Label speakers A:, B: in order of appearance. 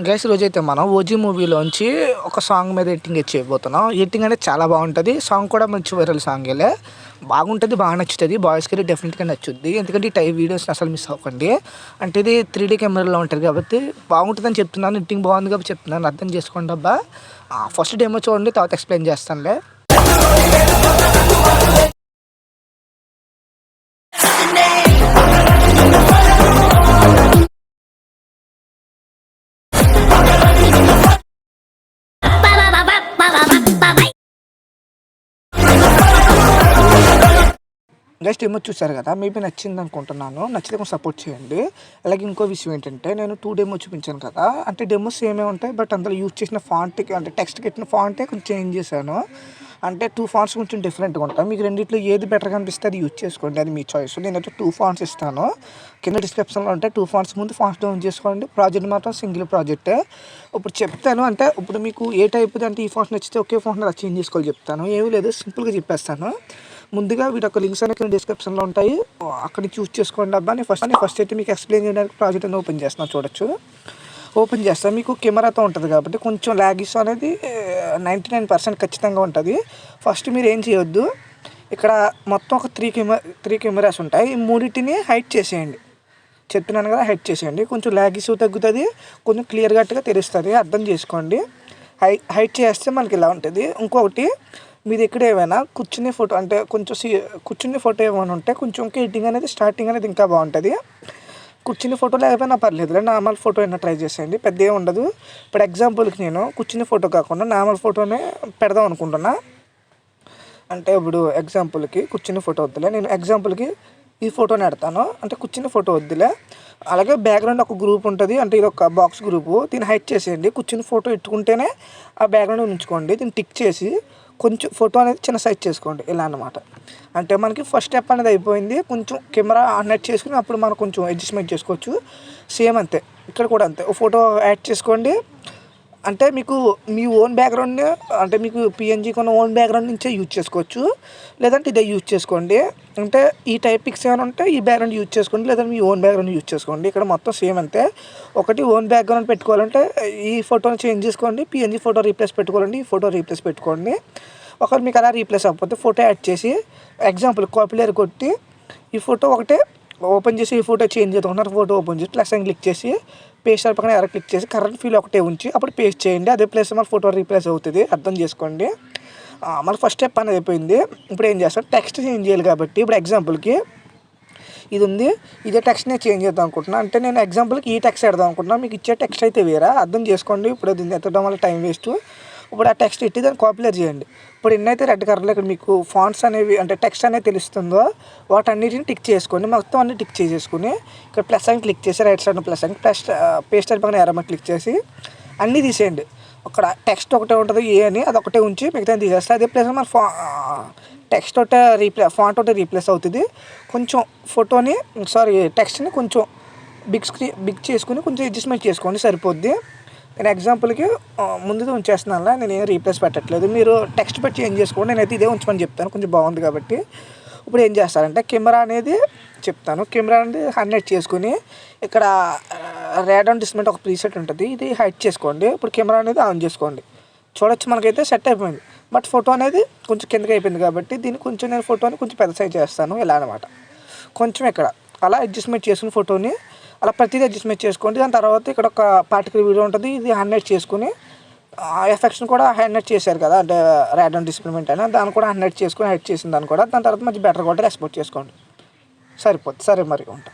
A: Guys ఈరోజైతే మనం 'OG' మూవీలోంచి ఒక సాంగ్ మీద ఎడిటింగ్ చేయబోతున్నాం. ఎడిటింగ్ అనేది చాలా బాగుంటుంది. సాంగ్ కూడా మంచి వైరల్ సాంగేలే. బాగుంటుంది, బాగా నచ్చుతుంది. బాయ్స్కి డెఫినెట్గా నచ్చుద్ది. ఎందుకంటే ఈ టైప్ వీడియోస్ అసలు మిస్ అవ్వకండి. అంటే ఇది 3D కెమెరాలో ఉంటుంది కాబట్టి బాగుంటుందని చెప్తున్నాను. ఎడిటింగ్ బాగుంది కాబట్టి చెప్తున్నాను, అర్థం చేసుకోండి అబ్బా. ఫస్ట్ డెమో చూడండి, తర్వాత ఎక్స్ప్లెయిన్ చేస్తానులే. జస్ట్ డెమో చూసారు కదా, మేబీ నచ్చింది అనుకుంటున్నాను. నచ్చితే కొంచెం సపోర్ట్ చేయండి. అలాగే ఇంకో విషయం ఏంటంటే, నేను 2 డెమో చూపించాను కదా, అంటే డెమో సేమే ఉంటాయి. బట్ అందులో యూజ్ చేసిన ఫాంట్కి అంటే టెక్స్ట్కి పెట్టిన ఫాంటే కొంచెం చేంజ్ చేశాను. అంటే 2 ఫాంట్స్ కొంచెం డిఫరెంట్గా ఉంటాయి. మీకు రెండిట్లో ఏది బెటర్గా అనిపిస్తే అది యూజ్ చేసుకోండి, అది మీ చాయిస్. నేనైతే 2 ఫాంట్స్ ఇస్తాను. కింద డిస్క్రిప్షన్లో ఉంటాయి 2 ఫాంట్స్. ముందు ఫాంట్స్ డౌన్ చేసుకోండి. ప్రాజెక్ట్ మాత్రం సింగిల్ ప్రాజెక్టే. ఇప్పుడు చెప్తాను, అంటే ఇప్పుడు మీకు ఏ టైప్ది అంటే ఈ ఫాంట్ నచ్చితే ఒకే ఫాంట్ అలా చేంజ్ చేసుకోవాలి చెప్తాను. ఏమీ లేదు, సింపుల్గా చెప్పేస్తాను. ముందుగా వీటి యొక్క లింక్స్ అనేవి డిస్క్రిప్షన్లో ఉంటాయి, అక్కడ చూస్ చేసుకోండి అబ్బా. నేను ఫస్ట్ అయితే మీకు ఎక్స్ప్లెయిన్ చేయడానికి ప్రాజెక్ట్ అనేది ఓపెన్ చేస్తున్నాను, చూడొచ్చు. ఓపెన్ చేస్తాను. మీకు కెమెరాతో ఉంటుంది కాబట్టి కొంచెం ల్యాగిస్ అనేది 99% ఖచ్చితంగా ఉంటుంది. ఫస్ట్ మీరు ఏం చేయొద్దు, ఇక్కడ మొత్తం ఒక 3 కెమెరాస్ ఉంటాయి. ఈ మూడింటిని హైడ్ చేసేయండి. చెప్తున్నాను కదా, హైడ్ చేసేయండి. కొంచెం ల్యాగిస్ తగ్గుతుంది, కొంచెం క్లియర్ కట్గా తెలుస్తుంది, అర్థం చేసుకోండి. హైడ్ చేస్తే మనకి ఇలా ఉంటుంది. ఇంకొకటి, మీది ఎక్కడ ఏమైనా కూర్చునే ఫోటో అంటే కొంచెం కూర్చునే ఫోటో ఏమైనా ఉంటే కొంచెం ఎడిటింగ్ అనేది స్టార్టింగ్ అనేది ఇంకా బాగుంటుంది. కూర్చుని ఫోటో లేకపోయినా పర్లేదు, నార్మల్ ఫోటో అయినా ట్రై చేసేయండి, పెద్ద ఏమి ఉండదు. ఇప్పుడు ఎగ్జాంపుల్కి నేను కూర్చుని ఫోటో కాకుండా నార్మల్ ఫోటోనే పెడదాం అనుకుంటున్నా. అంటే ఇప్పుడు ఎగ్జాంపుల్కి కూర్చుని ఫోటో వద్దులే, నేను ఎగ్జాంపుల్కి ఈ ఫోటోని పెడతాను. అంటే కూర్చుని ఫోటో వద్దులే. అలాగే బ్యాక్గ్రౌండ్ ఒక గ్రూప్ ఉంటుంది, అంటే ఇది ఒక బాక్స్ గ్రూపు. దీన్ని హైడ్ చేసేయండి. కూర్చుని ఫోటో ఎట్టుకుంటేనే ఆ బ్యాక్గ్రౌండ్ ఉంచుకోండి. దీన్ని టిక్ చేసి కొంచెం ఫోటో అనేది చిన్న సైజ్ చేసుకోండి, ఇలా అన్నమాట. అంటే మనకి ఫస్ట్ స్టెప్ అనేది అయిపోయింది. కొంచెం కెమెరా నెట్ చేసుకుని అప్పుడు మనం కొంచెం అడ్జస్ట్మెంట్ చేసుకోవచ్చు. సేమ్ అంతే, ఇక్కడ కూడా అంతే. ఒక ఫోటో యాడ్ చేసుకోండి. అంటే మీకు మీ ఓన్ బ్యాక్గ్రౌండ్, అంటే మీకు పిఎన్జీ కొన్న ఓన్ బ్యాక్గ్రౌండ్ నుంచే యూజ్ చేసుకోవచ్చు, లేదంటే ఇదే యూజ్ చేసుకోండి. అంటే ఈ టైప్ పిక్స్ ఏమైనా ఉంటే ఈ బ్యాక్గ్రౌండ్ యూజ్ చేసుకోండి, లేదంటే మీ ఓన్ బ్యాక్గ్రౌండ్ యూజ్ చేసుకోండి. ఇక్కడ మొత్తం సేమ్ అంతే. ఒకటి ఓన్ బ్యాక్గ్రౌండ్ పెట్టుకోవాలంటే ఈ ఫోటోని చేంజ్ చేసుకోండి, పిఎన్జీ ఫోటో రీప్లేస్ పెట్టుకోవాలండి ఈ ఫోటో రీప్లేస్ పెట్టుకోండి. ఒకవేళ మీకు అలా రీప్లేస్ అవ్వకపోతే ఫోటో యాడ్ చేసి ఎగ్జాంపుల్ కాపీ లేయర్ కొట్టి ఈ ఫోటో ఒకటే ఓపెన్ చేసి ఈ ఫోటో చేంజ్ చేద్దాం, ఫోటో ఓపెన్ చేసి ప్లస్ అని క్లిక్ చేసి పేస్ట్ పక్కన ఎర్ర క్లిక్ చేసి కరెంట్ ఫీల్ ఒకటే ఉంచి అప్పుడు పేస్ట్ చేయండి. అదే ప్లేస్ మన ఫోటో రీప్లేస్ అవుతుంది, అర్థం చేసుకోండి. మన ఫస్ట్ స్టెప్ అనేది అయిపోయింది. ఇప్పుడు ఏం చేస్తాం, టెక్స్ట్ చేంజ్ చేయాలి కాబట్టి ఇప్పుడు ఎగ్జాంపుల్కి ఇది ఉంది, ఇదే టెక్స్ట్ నేను చేంజ్ చేద్దాం అనుకుంటున్నాను. అంటే నేను ఎగ్జాంపుల్కి ఈ టెక్స్ట్ పెడదాం అనుకుంటున్నాను, మీకు ఇచ్చే టెక్స్ట్ అయితే వేరే, అర్థం చేసుకోండి. ఇప్పుడు అది ఎత్తడం వల్ల టైం వేస్ట్. ఇప్పుడు ఆ టెక్స్ట్ ఇట్టి దాన్ని కాపీలేర్ చేయండి. ఇప్పుడు ఎన్నైతే రెడ్ కలర్లో ఇక్కడ మీకు ఫాంట్స్ అనేవి అంటే టెక్స్ట్ అనేది తెలుస్తుందో వాటన్నిటిని టిక్ చేసుకోండి. మొత్తం అన్ని టిక్ చేసేసుకుని ఇక్కడ ప్లస్ అని క్లిక్ చేసి రైట్ సైడ్ ప్లస్ అని పేస్ట్ అని పక్కన ఎర్రమని క్లిక్ చేసి అన్నీ తీసేయండి. అక్కడ టెక్స్ట్ ఒకటే ఉంటుంది ఏ అని, అది ఒకటే ఉంచి మిగతా తీసేస్తే అదే ప్లేస్ మన టెక్స్ట్ ఒకటే ఫాంట్ ఒకటే రీప్లేస్ అవుతుంది. కొంచెం ఫోటోని టెక్స్ట్ని కొంచెం బిగ్ చేసుకుని కొంచెం అడ్జస్ట్మెంట్ చేసుకోండి, సరిపోద్ది. నేను ఎగ్జాంపుల్కి ముందుగా ఉంచేస్తున్నాను, నేను ఏం రీప్లేస్ పెట్టట్లేదు. మీరు టెక్స్ట్ పెట్టి చేంజ్ చేసుకోండి, నేనైతే ఇదే ఉంచమని చెప్తాను, కొంచెం బాగుంది కాబట్టి. ఇప్పుడు ఏం చేస్తారంటే కెమెరా అనేది చెప్తాను. కెమెరా అనేది 100 చేసుకుని ఇక్కడ ర్యాడన్ డిస్ప్లే ఒక ప్రీసెట్ ఉంటుంది, ఇది హైడ్ చేసుకోండి. ఇప్పుడు కెమెరా అనేది ఆన్ చేసుకోండి, చూడొచ్చు మనకైతే సెట్ అయిపోయింది. బట్ ఫోటో అనేది కొంచెం కిందకి అయిపోయింది కాబట్టి దీన్ని కొంచెం నేను ఫోటోని కొంచెం పెద్ద సైజ్ చేస్తాను, ఇలా అనమాట. కొంచెం ఇక్కడ అలా అడ్జస్ట్మెంట్ చేసుకుని ఫోటోని అలా ప్రతిదీ అడ్జస్ట్మెంట్ చేసుకోండి. దాని తర్వాత ఇక్కడ ఒక పార్టికల్ వీడియో ఉంటుంది, ఇది 100 చేసుకుని ఎఫెక్ట్స్ని కూడా 100 చేశారు కదా, అంటే ర్యాడన్ డిస్ప్లేమెంట్ అయినా దాన్ని కూడా 100 చేసుకుని హైడ్ చేసిన దాన్ని కూడా. దాని తర్వాత మంచి బెటర్ కూడా ఎక్స్పోర్ట్ చేసుకోండి, సరిపోద్ది. సరే మరి ఉంటా.